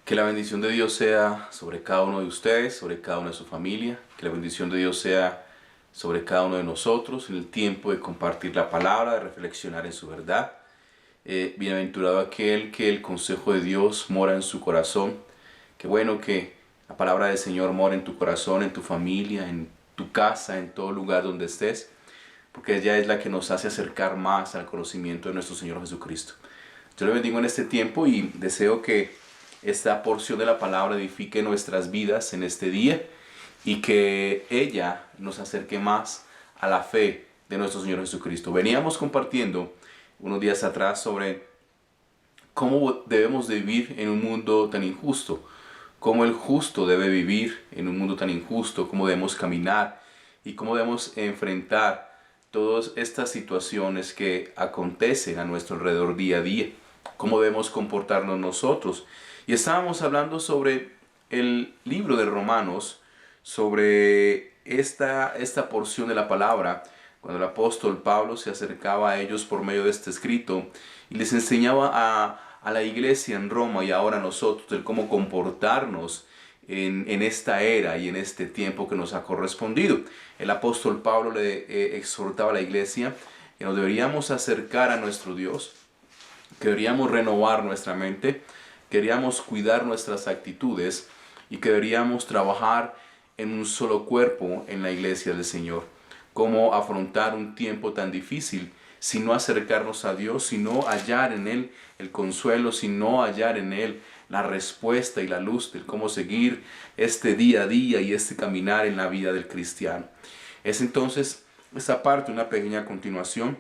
Que la bendición de Dios sea sobre cada uno de ustedes, sobre cada una de su familia. Que la bendición de Dios sea sobre cada uno de nosotros en el tiempo de compartir la palabra, de reflexionar en su verdad. Bienaventurado aquel que el consejo de Dios mora en su corazón. Qué bueno que la palabra del Señor mora en tu corazón, en tu familia, en tu casa, en todo lugar donde estés, porque ella es la que nos hace acercar más al conocimiento de nuestro Señor Jesucristo. Yo le bendigo en este tiempo y deseo que esta porción de la palabra edifique nuestras vidas en este día y que ella nos acerque más a la fe de nuestro Señor Jesucristo. Veníamos compartiendo unos días atrás sobre cómo debemos de vivir en un mundo tan injusto, cómo el justo debe vivir en un mundo tan injusto, cómo debemos caminar y cómo debemos enfrentar todas estas situaciones que acontecen a nuestro alrededor día a día, cómo debemos comportarnos nosotros. Y estábamos hablando sobre el libro de Romanos, sobre esta porción de la palabra, cuando el apóstol Pablo se acercaba a ellos por medio de este escrito y les enseñaba a la iglesia en Roma y ahora a nosotros el cómo comportarnos en esta era y en este tiempo que nos ha correspondido. El apóstol Pablo le exhortaba a la iglesia que nos deberíamos acercar a nuestro Dios, que deberíamos renovar nuestra mente, que deberíamos cuidar nuestras actitudes y que deberíamos trabajar en un solo cuerpo en la iglesia del Señor. Cómo afrontar un tiempo tan difícil, sino acercarnos a Dios, sino hallar en Él el consuelo, sino hallar en Él la respuesta y la luz de cómo seguir este día a día y este caminar en la vida del cristiano. Es entonces esta parte, una pequeña continuación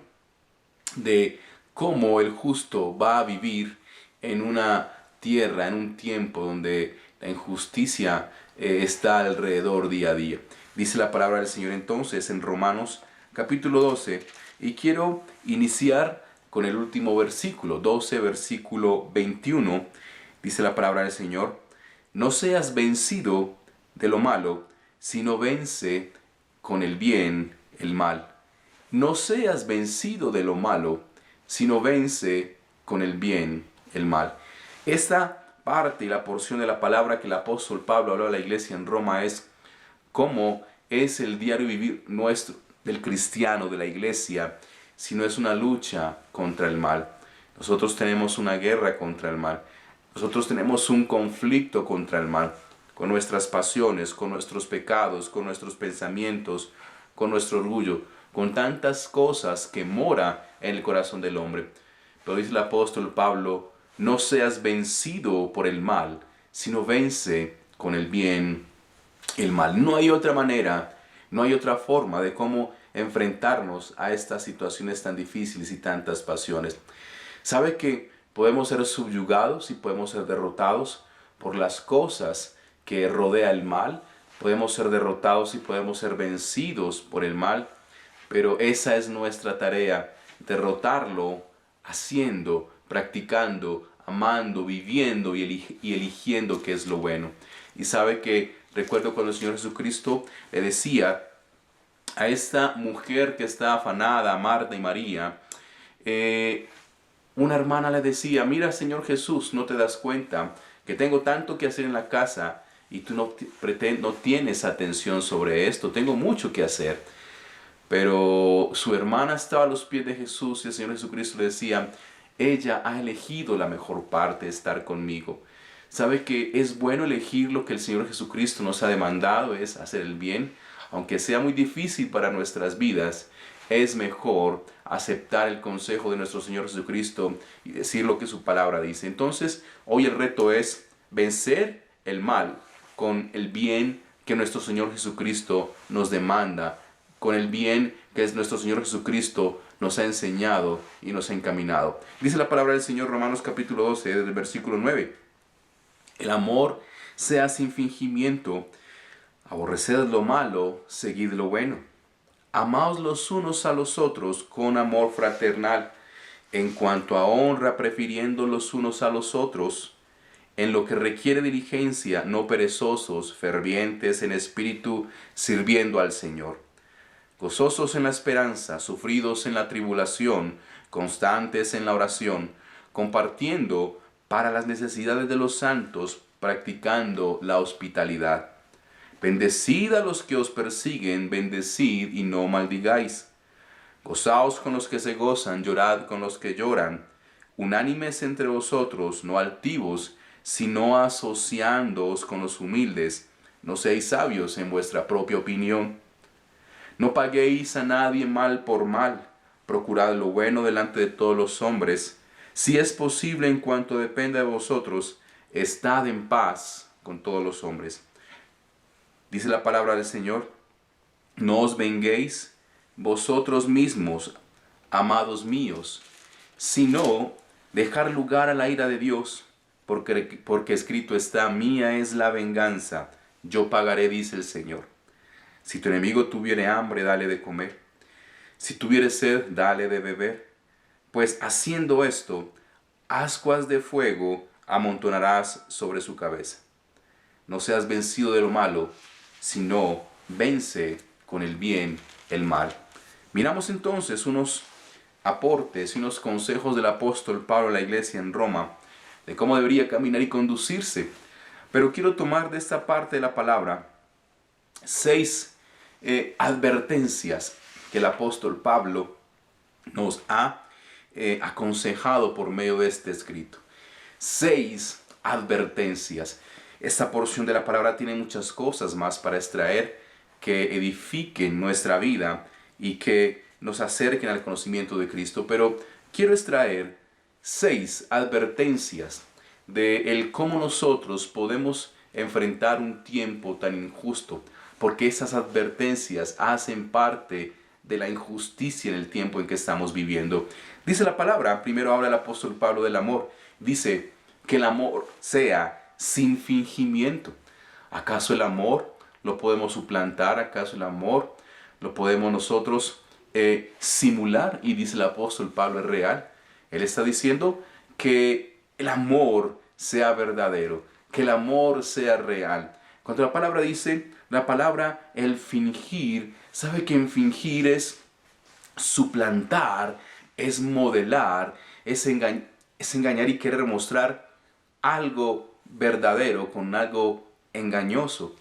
de cómo el justo va a vivir en una tierra, en un tiempo donde la injusticia está alrededor día a día. Dice la palabra del Señor entonces en Romanos capítulo 12, y quiero iniciar con el último versículo, 12 versículo 21, dice la palabra del Señor: no seas vencido de lo malo, sino vence con el bien el mal. No seas vencido de lo malo, sino vence con el bien el mal. Esta parte y la porción de la palabra que el apóstol Pablo habló a la iglesia en Roma es cómo es el diario vivir nuestro, del cristiano, de la iglesia, si no es una lucha contra el mal. Nosotros tenemos una guerra contra el mal. Nosotros tenemos un conflicto contra el mal, con nuestras pasiones, con nuestros pecados, con nuestros pensamientos, con nuestro orgullo, con tantas cosas que mora en el corazón del hombre. Pero dice el apóstol Pablo: no seas vencido por el mal, sino vence con el bien el mal. No hay otra manera, no hay otra forma de cómo enfrentarnos a estas situaciones tan difíciles y tantas pasiones. ¿Sabe que podemos ser subyugados y podemos ser derrotados por las cosas que rodea el mal? Podemos ser derrotados y podemos ser vencidos por el mal, pero esa es nuestra tarea: derrotarlo haciendo, practicando, amando, viviendo y eligiendo qué es lo bueno. Y sabe que recuerdo cuando el Señor Jesucristo le decía a esta mujer que está afanada, Marta y María, una hermana le decía: mira, Señor Jesús, ¿no te das cuenta que tengo tanto que hacer en la casa y tú no tienes atención sobre esto? Tengo mucho que hacer. Pero su hermana estaba a los pies de Jesús y el Señor Jesucristo le decía: ella ha elegido la mejor parte, estar conmigo. ¿Sabe que es bueno elegir lo que el Señor Jesucristo nos ha demandado? Es hacer el bien. Aunque sea muy difícil para nuestras vidas, es mejor aceptar el consejo de nuestro Señor Jesucristo y decir lo que su palabra dice. Entonces, hoy el reto es vencer el mal con el bien que nuestro Señor Jesucristo nos demanda, con el bien que es nuestro Señor Jesucristo nos ha enseñado y nos ha encaminado. Dice la palabra del Señor, Romanos capítulo 12, desde el versículo 9. El amor sea sin fingimiento, aborreced lo malo, seguid lo bueno. Amaos los unos a los otros con amor fraternal, en cuanto a honra, prefiriendo los unos a los otros, en lo que requiere diligencia, no perezosos, fervientes en espíritu, sirviendo al Señor. Gozosos en la esperanza, sufridos en la tribulación, constantes en la oración, compartiendo para las necesidades de los santos practicando la hospitalidad. Bendecid a los que os persiguen, bendecid y no maldigáis. Gozaos con los que se gozan, llorad con los que lloran. Unánimes entre vosotros, no altivos, sino asociándoos con los humildes. No seáis sabios en vuestra propia opinión. No paguéis a nadie mal por mal. Procurad lo bueno delante de todos los hombres. Si es posible, en cuanto dependa de vosotros, estad en paz con todos los hombres. Dice la palabra del Señor: no os venguéis vosotros mismos, amados míos, sino dejar lugar a la ira de Dios, porque escrito está: mía es la venganza, yo pagaré, dice el Señor. Si tu enemigo tuviere hambre, dale de comer. Si tuviere sed, dale de beber. Pues haciendo esto, ascuas de fuego amontonarás sobre su cabeza. No seas vencido de lo malo, sino vence con el bien el mal. Miramos entonces unos aportes y unos consejos del apóstol Pablo a la iglesia en Roma, de cómo debería caminar y conducirse. Pero quiero tomar de esta parte de la palabra 6 advertencias que el apóstol Pablo nos ha aconsejado por medio de este escrito. 6 advertencias. Esta porción de la palabra tiene muchas cosas más para extraer que edifiquen nuestra vida y que nos acerquen al conocimiento de Cristo, pero quiero extraer 6 advertencias de el cómo nosotros podemos enfrentar un tiempo tan injusto, porque esas advertencias hacen parte de la injusticia en el tiempo en que estamos viviendo. Dice la palabra, primero habla el apóstol Pablo del amor, dice que el amor sea sin fingimiento. ¿Acaso el amor lo podemos suplantar? ¿Acaso el amor lo podemos nosotros simular? Y dice el apóstol Pablo, es real. Él está diciendo que el amor sea verdadero, que el amor sea real. Cuando la palabra dice, la palabra el fingir, sabe que en fingir es suplantar, es modelar, es engañar y querer mostrar algo verdadero con algo engañoso.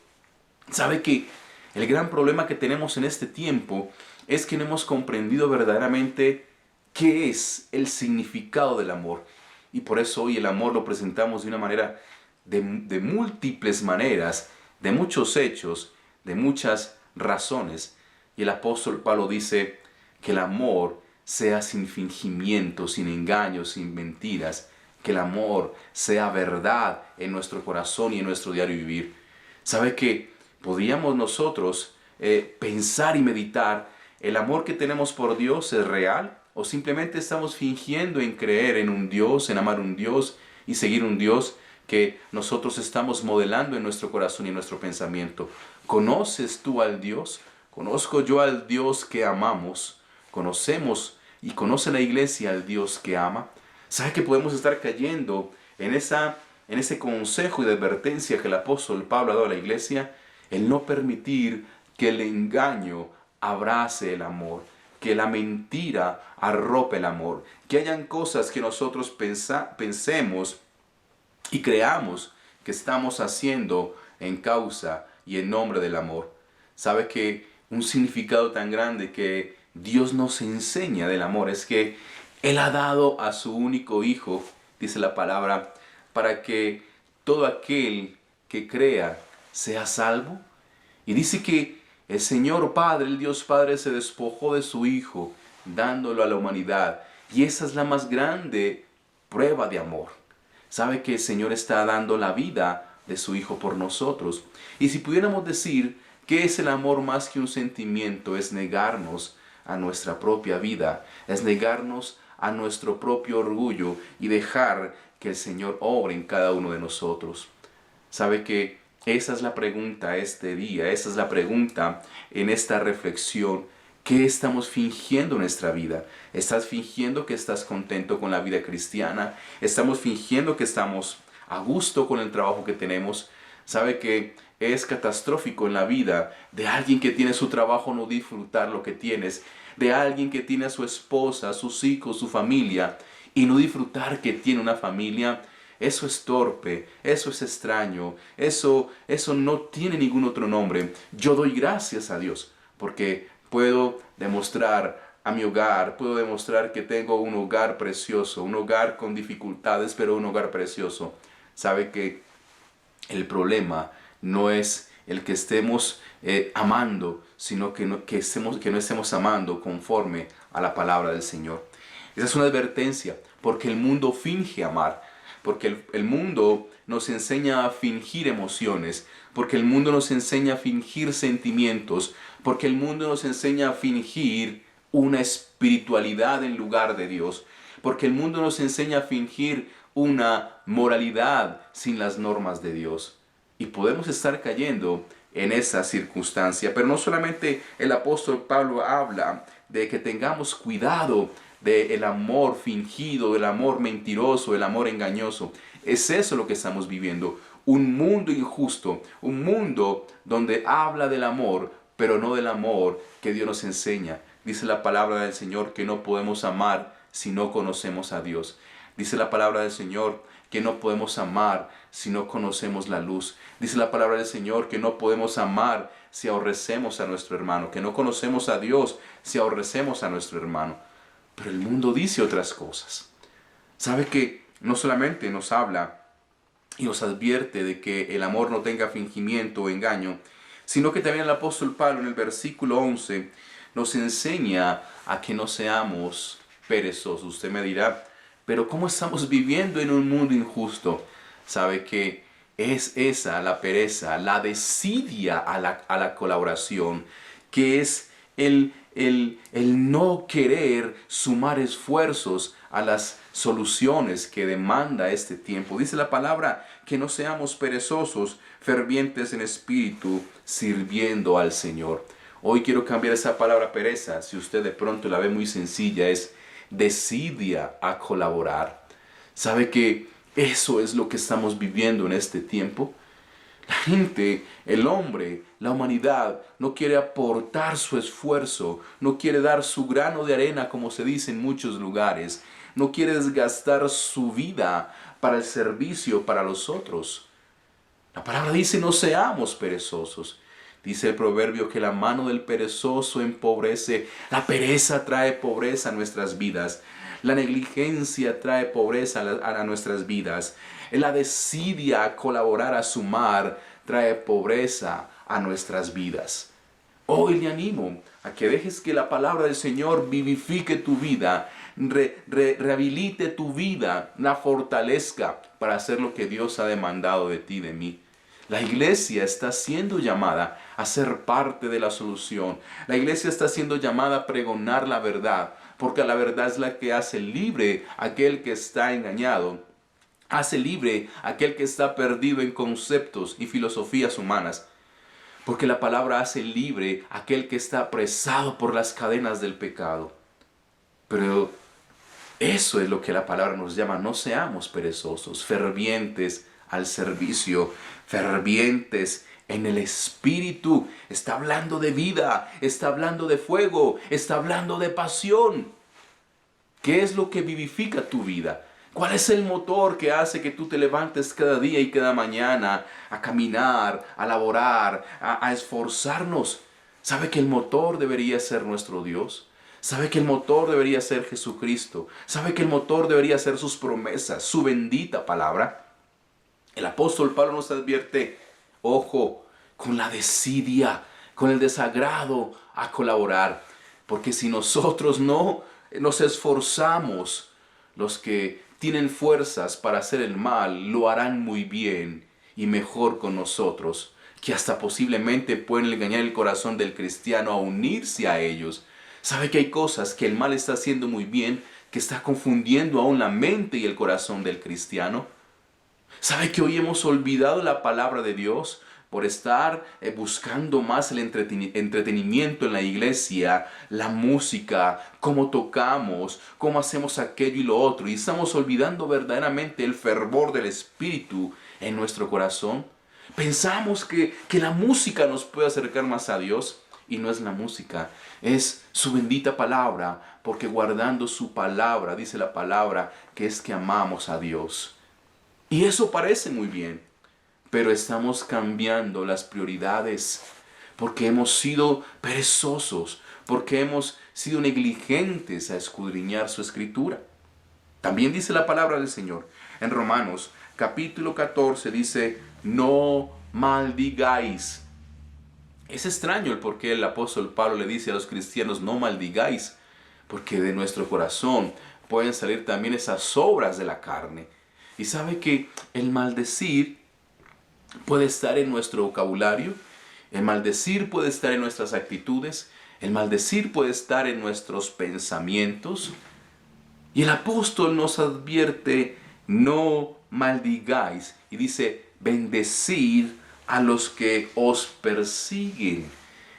Sabe que el gran problema que tenemos en este tiempo es que no hemos comprendido verdaderamente qué es el significado del amor. Y por eso hoy el amor lo presentamos de una manera, de múltiples maneras, de muchos hechos, de muchas razones. Y el apóstol Pablo dice que el amor sea sin fingimiento, sin engaños, sin mentiras. Que el amor sea verdad en nuestro corazón y en nuestro diario vivir. ¿Sabe que podríamos nosotros pensar y meditar, el amor que tenemos por Dios es real? ¿O simplemente estamos fingiendo en creer en un Dios, en amar un Dios y seguir un Dios que nosotros estamos modelando en nuestro corazón y en nuestro pensamiento? ¿Conoces tú al Dios? ¿Conozco yo al Dios que amamos? ¿Conocemos y conoce la iglesia al Dios que ama? ¿Sabe que podemos estar cayendo en ese consejo y de advertencia que el apóstol Pablo ha dado a la iglesia? El no permitir que el engaño abrace el amor, que la mentira arrope el amor, que hayan cosas que nosotros pensemos y creamos que estamos haciendo en causa y en nombre del amor. ¿Sabe que un significado tan grande que Dios nos enseña del amor es que Él ha dado a su único Hijo, dice la palabra, para que todo aquel que crea sea salvo? Y dice que el Señor Padre, el Dios Padre, se despojó de su Hijo, dándolo a la humanidad. Y esa es la más grande prueba de amor. Sabe que el Señor está dando la vida de su Hijo por nosotros. Y si pudiéramos decir que es el amor más que un sentimiento, es negarnos a nuestra propia vida, es negarnos a nuestro propio orgullo y dejar que el Señor obre en cada uno de nosotros. Sabe que esa es la pregunta este día, esa es la pregunta en esta reflexión. ¿Qué estamos fingiendo en nuestra vida? ¿Estás fingiendo que estás contento con la vida cristiana? ¿Estamos fingiendo que estamos a gusto con el trabajo que tenemos? ¿Sabe que es catastrófico en la vida de alguien que tiene su trabajo no disfrutar lo que tienes? De alguien que tiene a su esposa, a sus hijos, su familia y no disfrutar que tiene una familia. eso es torpe, eso es extraño, eso no tiene ningún otro nombre. Yo doy gracias a Dios porque puedo demostrar a mi hogar, puedo demostrar que tengo un hogar precioso, un hogar con dificultades, pero un hogar precioso. Sabe que el problema no es el que estemos amando, sino que no estemos amando conforme a la palabra del Señor. Esa es una advertencia, porque el mundo finge amar, porque el mundo nos enseña a fingir emociones, porque el mundo nos enseña a fingir sentimientos, porque el mundo nos enseña a fingir una espiritualidad en lugar de Dios, porque el mundo nos enseña a fingir una moralidad sin las normas de Dios. Y podemos estar cayendo en esa circunstancia. Pero no solamente el apóstol Pablo habla de que tengamos cuidado del amor fingido, del amor mentiroso, del amor engañoso. Es eso lo que estamos viviendo. Un mundo injusto, un mundo donde habla del amor, pero no del amor que Dios nos enseña. Dice la palabra del Señor que no podemos amar si no conocemos a Dios. Dice la palabra del Señor que no podemos amar si no conocemos la luz. Dice la palabra del Señor que no podemos amar si aborrecemos a nuestro hermano, que no conocemos a Dios si aborrecemos a nuestro hermano. Pero el mundo dice otras cosas. ¿Sabe que no solamente nos habla y nos advierte de que el amor no tenga fingimiento o engaño, sino que también el apóstol Pablo en el versículo 11 nos enseña a que no seamos perezosos? Usted me dirá, pero ¿cómo estamos viviendo en un mundo injusto? ¿Sabe que es esa la pereza, la desidia a la colaboración, que es el no querer sumar esfuerzos a las soluciones que demanda este tiempo? Dice la palabra que no seamos perezosos, fervientes en espíritu, sirviendo al Señor. Hoy quiero cambiar esa palabra pereza, si usted de pronto la ve muy sencilla, es desidia a colaborar. ¿Sabe que eso es lo que estamos viviendo en este tiempo? La gente, el hombre, la humanidad no quiere aportar su esfuerzo, no quiere dar su grano de arena, como se dice en muchos lugares, no quiere desgastar su vida para el servicio para los otros. La palabra dice: no seamos perezosos. Dice el proverbio que la mano del perezoso empobrece. La pereza trae pobreza a nuestras vidas. La negligencia trae pobreza a nuestras vidas. La desidia a colaborar, a sumar, trae pobreza a nuestras vidas. Hoy le animo a que dejes que la palabra del Señor vivifique tu vida, rehabilite tu vida, la fortalezca para hacer lo que Dios ha demandado de ti, de mí. La iglesia está siendo llamada a ser parte de la solución. La iglesia está siendo llamada a pregonar la verdad, porque la verdad es la que hace libre a aquel que está engañado. Hace libre a aquel que está perdido en conceptos y filosofías humanas. Porque la palabra hace libre a aquel que está apresado por las cadenas del pecado. Pero eso es lo que la palabra nos llama: no seamos perezosos, fervientes al servicio, fervientes en el espíritu. Está hablando de vida, está hablando de fuego, está hablando de pasión. ¿Qué es lo que vivifica tu vida? ¿Cuál es el motor que hace que tú te levantes cada día y cada mañana a caminar, a laborar, a esforzarnos? ¿Sabe que el motor debería ser nuestro Dios? ¿Sabe que el motor debería ser Jesucristo? ¿Sabe que el motor debería ser sus promesas, su bendita palabra? El apóstol Pablo nos advierte: ojo con la desidia, con el desagrado a colaborar. Porque si nosotros no nos esforzamos, los que tienen fuerzas para hacer el mal lo harán muy bien y mejor con nosotros, que hasta posiblemente pueden engañar el corazón del cristiano a unirse a ellos. ¿Sabe que hay cosas que el mal está haciendo muy bien, que está confundiendo aún la mente y el corazón del cristiano? ¿Sabe que hoy hemos olvidado la palabra de Dios por estar buscando más el entretenimiento en la iglesia, la música, cómo tocamos, cómo hacemos aquello y lo otro? Y estamos olvidando verdaderamente el fervor del Espíritu en nuestro corazón. Pensamos que la música nos puede acercar más a Dios, y no es la música, es su bendita palabra, porque guardando su palabra, dice la palabra, que es que amamos a Dios. Y eso parece muy bien, pero estamos cambiando las prioridades porque hemos sido perezosos, porque hemos sido negligentes a escudriñar su escritura. También dice la palabra del Señor en Romanos capítulo 14, dice, no maldigáis. Es extraño el por qué el apóstol Pablo le dice a los cristianos, no maldigáis, porque de nuestro corazón pueden salir también esas obras de la carne. Y sabe que el maldecir puede estar en nuestro vocabulario, el maldecir puede estar en nuestras actitudes, el maldecir puede estar en nuestros pensamientos. Y el apóstol nos advierte, no maldigáis. Y dice, bendecid a los que os persiguen.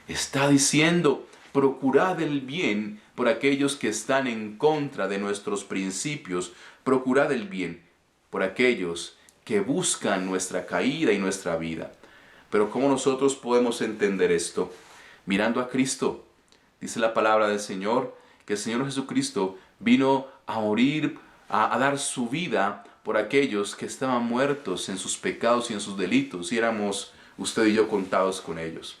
Está diciendo, procurad el bien por aquellos que están en contra de nuestros principios. Procurad el bien por aquellos que buscan nuestra caída y nuestra vida. Pero ¿cómo nosotros podemos entender esto? Mirando a Cristo. Dice la palabra del Señor, que el Señor Jesucristo vino a morir, a dar su vida por aquellos que estaban muertos en sus pecados y en sus delitos, y éramos usted y yo contados con ellos.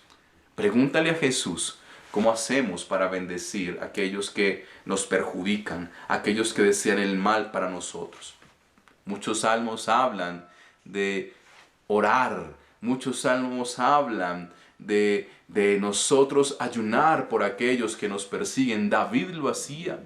Pregúntale a Jesús, ¿cómo hacemos para bendecir a aquellos que nos perjudican, a aquellos que desean el mal para nosotros? Muchos salmos hablan de orar, muchos salmos hablan de nosotros ayunar por aquellos que nos persiguen. David lo hacía.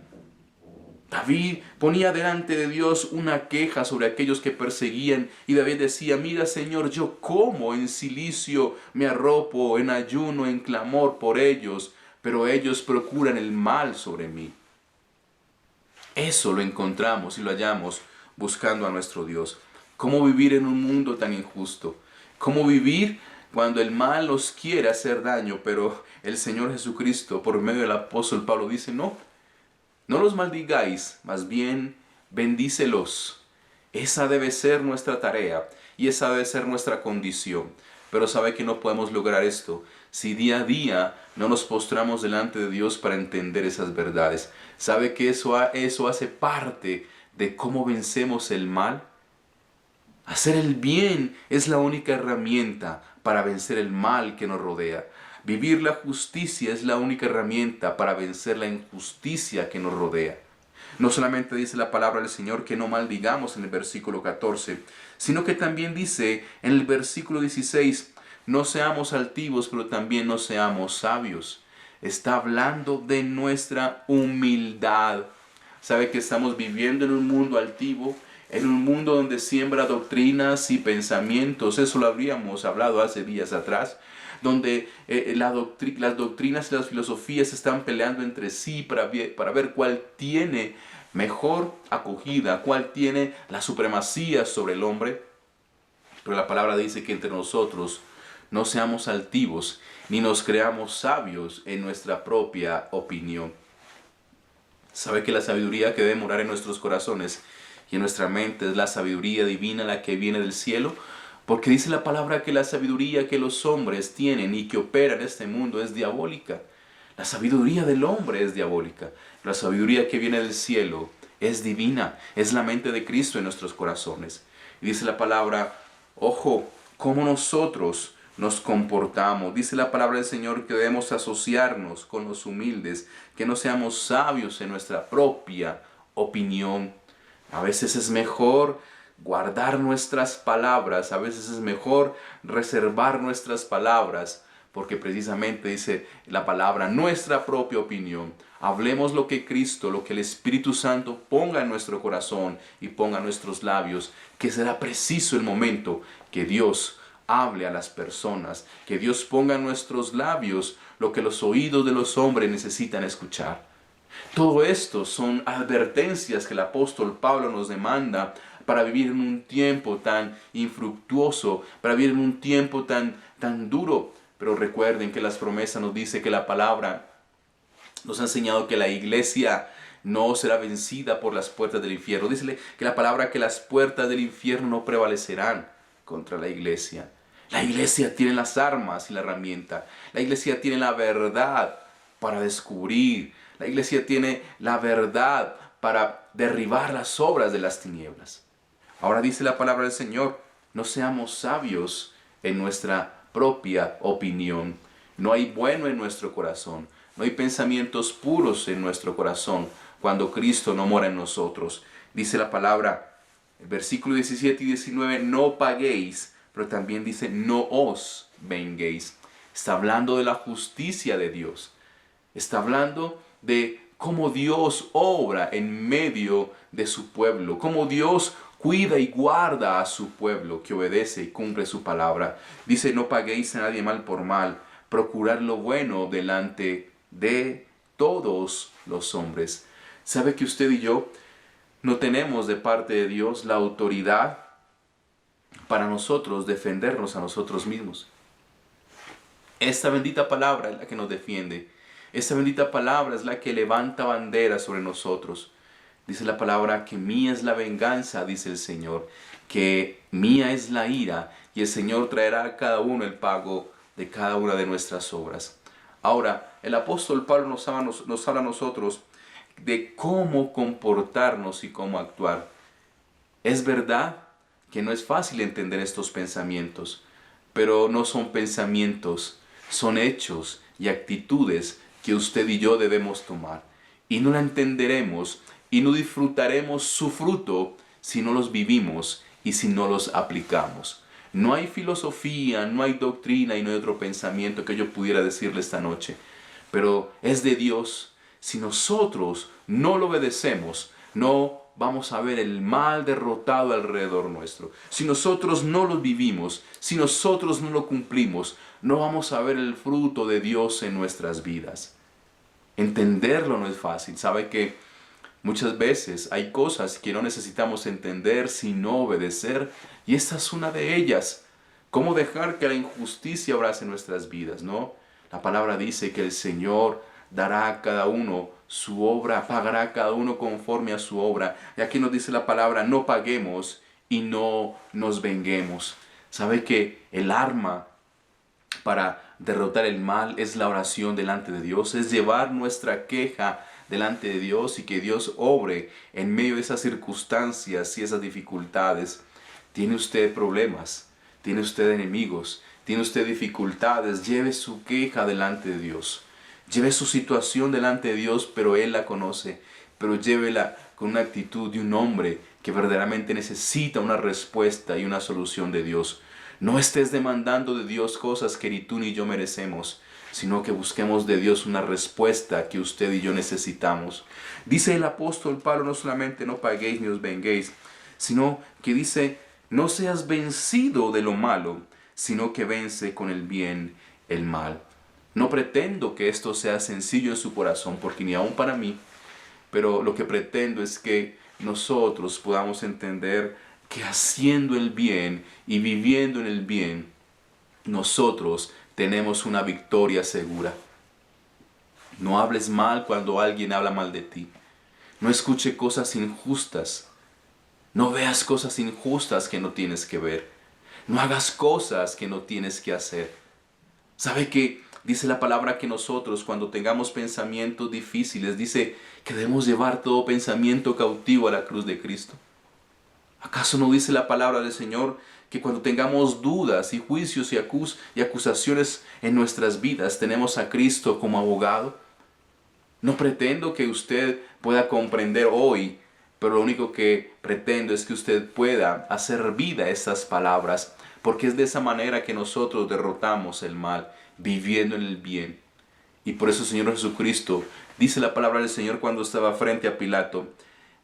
David ponía delante de Dios una queja sobre aquellos que perseguían, y David decía, mira Señor, yo como en cilicio, me arropo en ayuno, en clamor por ellos, pero ellos procuran el mal sobre mí. Eso lo encontramos y lo hallamos buscando a nuestro Dios. ¿Cómo vivir en un mundo tan injusto? ¿Cómo vivir cuando el mal nos quiere hacer daño, pero el Señor Jesucristo, por medio del apóstol Pablo, dice, no los maldigáis, más bien bendícelos. Esa debe ser nuestra tarea y esa debe ser nuestra condición. Pero sabe que no podemos lograr esto si día a día no nos postramos delante de Dios para entender esas verdades. ¿Sabe que eso hace parte de cómo vencemos el mal? Hacer el bien es la única herramienta para vencer el mal que nos rodea. Vivir la justicia es la única herramienta para vencer la injusticia que nos rodea. No solamente dice la palabra del Señor que no maldigamos en el versículo 14, sino que también dice en el versículo 16, no seamos altivos, pero también no seamos sabios. Está hablando de nuestra humildad. Sabe que estamos viviendo en un mundo altivo, en un mundo donde siembra doctrinas y pensamientos. Eso lo habríamos hablado hace días atrás, donde las doctrinas y las filosofías están peleando entre sí para ver cuál tiene mejor acogida, cuál tiene la supremacía sobre el hombre. Pero la palabra dice que entre nosotros no seamos altivos, ni nos creamos sabios en nuestra propia opinión. ¿Sabe que la sabiduría que debe morar en nuestros corazones y en nuestra mente es la sabiduría divina, la que viene del cielo? Porque dice la palabra que la sabiduría que los hombres tienen y que opera en este mundo es diabólica. La sabiduría del hombre es diabólica. La sabiduría que viene del cielo es divina. Es la mente de Cristo en nuestros corazones. Y dice la palabra, ojo, cómo nosotros nos comportamos. Dice la palabra del Señor que debemos asociarnos con los humildes, que no seamos sabios en nuestra propia opinión. A veces es mejor guardar nuestras palabras, a veces es mejor reservar nuestras palabras, porque precisamente dice la palabra, nuestra propia opinión. Hablemos lo que Cristo, lo que el Espíritu Santo ponga en nuestro corazón y ponga en nuestros labios, que será preciso el momento que Dios hable a las personas, que Dios ponga en nuestros labios lo que los oídos de los hombres necesitan escuchar. Todo esto son advertencias que el apóstol Pablo nos demanda para vivir en un tiempo tan infructuoso, para vivir en un tiempo tan duro. Pero recuerden que las promesas nos dice que la palabra nos ha enseñado que la iglesia no será vencida por las puertas del infierno. Dice que la palabra que las puertas del infierno no prevalecerán contra la iglesia. La iglesia tiene las armas y la herramienta. La iglesia tiene la verdad para descubrir. La iglesia tiene la verdad para derribar las obras de las tinieblas. Ahora dice la palabra del Señor, no seamos sabios en nuestra propia opinión. No hay bueno en nuestro corazón. No hay pensamientos puros en nuestro corazón cuando Cristo no mora en nosotros. Dice la palabra, el versículo 17 y 19, no paguéis, pero también dice, no os venguéis. Está hablando de la justicia de Dios. Está hablando de cómo Dios obra en medio de su pueblo, cómo Dios cuida y guarda a su pueblo que obedece y cumple su palabra. Dice, no paguéis a nadie mal por mal, procurad lo bueno delante de todos los hombres. ¿Sabe que usted y yo no tenemos de parte de Dios la autoridad para nosotros defendernos a nosotros mismos? Esta bendita palabra es la que nos defiende. Esta bendita palabra es la que levanta bandera sobre nosotros. Dice la palabra que mía es la venganza, dice el Señor, que mía es la ira, y el Señor traerá a cada uno el pago de cada una de nuestras obras. Ahora, el apóstol Pablo nos habla a nosotros de cómo comportarnos y cómo actuar. Es verdad que no es fácil entender estos pensamientos, pero no son pensamientos, son hechos y actitudes que usted y yo debemos tomar. Y no la entenderemos y no disfrutaremos su fruto si no los vivimos y si no los aplicamos. No hay filosofía, no hay doctrina y no hay otro pensamiento que yo pudiera decirle esta noche, pero es de Dios. Si nosotros no lo obedecemos, no vamos a ver el mal derrotado alrededor nuestro. Si nosotros no lo vivimos, si nosotros no lo cumplimos, no vamos a ver el fruto de Dios en nuestras vidas. Entenderlo no es fácil. Sabe que muchas veces hay cosas que no necesitamos entender sino obedecer, y esta es una de ellas. ¿Cómo dejar que la injusticia abrace nuestras vidas, no? La palabra dice que el Señor dará a cada uno su obra, pagará a cada uno conforme a su obra. Y aquí nos dice la palabra, no paguemos y no nos venguemos. ¿Sabe que el arma para derrotar el mal es la oración delante de Dios? Es llevar nuestra queja delante de Dios y que Dios obre en medio de esas circunstancias y esas dificultades. ¿Tiene usted problemas? ¿Tiene usted enemigos? ¿Tiene usted dificultades? Lleve su queja delante de Dios. Lleve su situación delante de Dios, pero Él la conoce. Pero llévela con una actitud de un hombre que verdaderamente necesita una respuesta y una solución de Dios. No estés demandando de Dios cosas que ni tú ni yo merecemos, sino que busquemos de Dios una respuesta que usted y yo necesitamos. Dice el apóstol Pablo, no solamente no paguéis ni os venguéis, sino que dice, no seas vencido de lo malo, sino que vence con el bien el mal. No pretendo que esto sea sencillo en su corazón, porque ni aún para mí, pero lo que pretendo es que nosotros podamos entender que haciendo el bien y viviendo en el bien, nosotros tenemos una victoria segura. No hables mal cuando alguien habla mal de ti. No escuche cosas injustas. No veas cosas injustas que no tienes que ver. No hagas cosas que no tienes que hacer. ¿Sabe qué? Dice la palabra que nosotros cuando tengamos pensamientos difíciles, dice que debemos llevar todo pensamiento cautivo a la cruz de Cristo. ¿Acaso no dice la palabra del Señor que cuando tengamos dudas y juicios y acusaciones en nuestras vidas, tenemos a Cristo como abogado? No pretendo que usted pueda comprender hoy, pero lo único que pretendo es que usted pueda hacer vida a estas palabras, porque es de esa manera que nosotros derrotamos el mal, viviendo en el bien. Y por eso el Señor Jesucristo, dice la palabra del Señor cuando estaba frente a Pilato,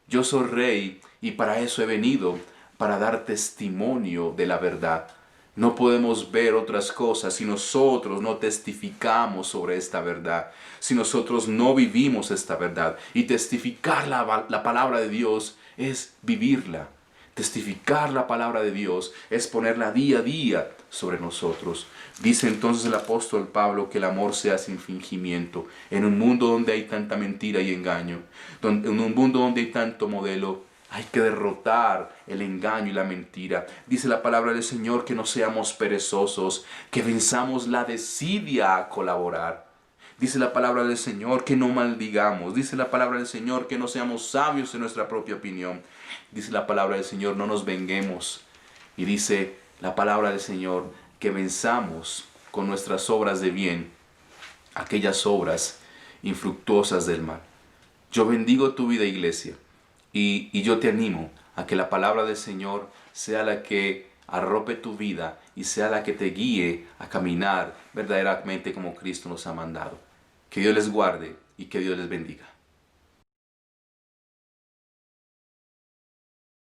yo soy rey y para eso he venido, para dar testimonio de la verdad. No podemos ver otras cosas si nosotros no testificamos sobre esta verdad, si nosotros no vivimos esta verdad. Y testificar la palabra de Dios es vivirla. Testificar la palabra de Dios es ponerla día a día sobre nosotros. Dice entonces el apóstol Pablo que el amor sea sin fingimiento. En un mundo donde hay tanta mentira y engaño, en un mundo donde hay tanto modelo, hay que derrotar el engaño y la mentira. Dice la palabra del Señor que no seamos perezosos, que venzamos la desidia a colaborar. Dice la palabra del Señor que no maldigamos. Dice la palabra del Señor que no seamos sabios en nuestra propia opinión. Dice la palabra del Señor, no nos venguemos. Y dice la palabra del Señor que venzamos con nuestras obras de bien aquellas obras infructuosas del mal. Yo bendigo tu vida, iglesia, y yo te animo a que la palabra del Señor sea la que arrope tu vida y sea la que te guíe a caminar verdaderamente como Cristo nos ha mandado. Que Dios les guarde y que Dios les bendiga.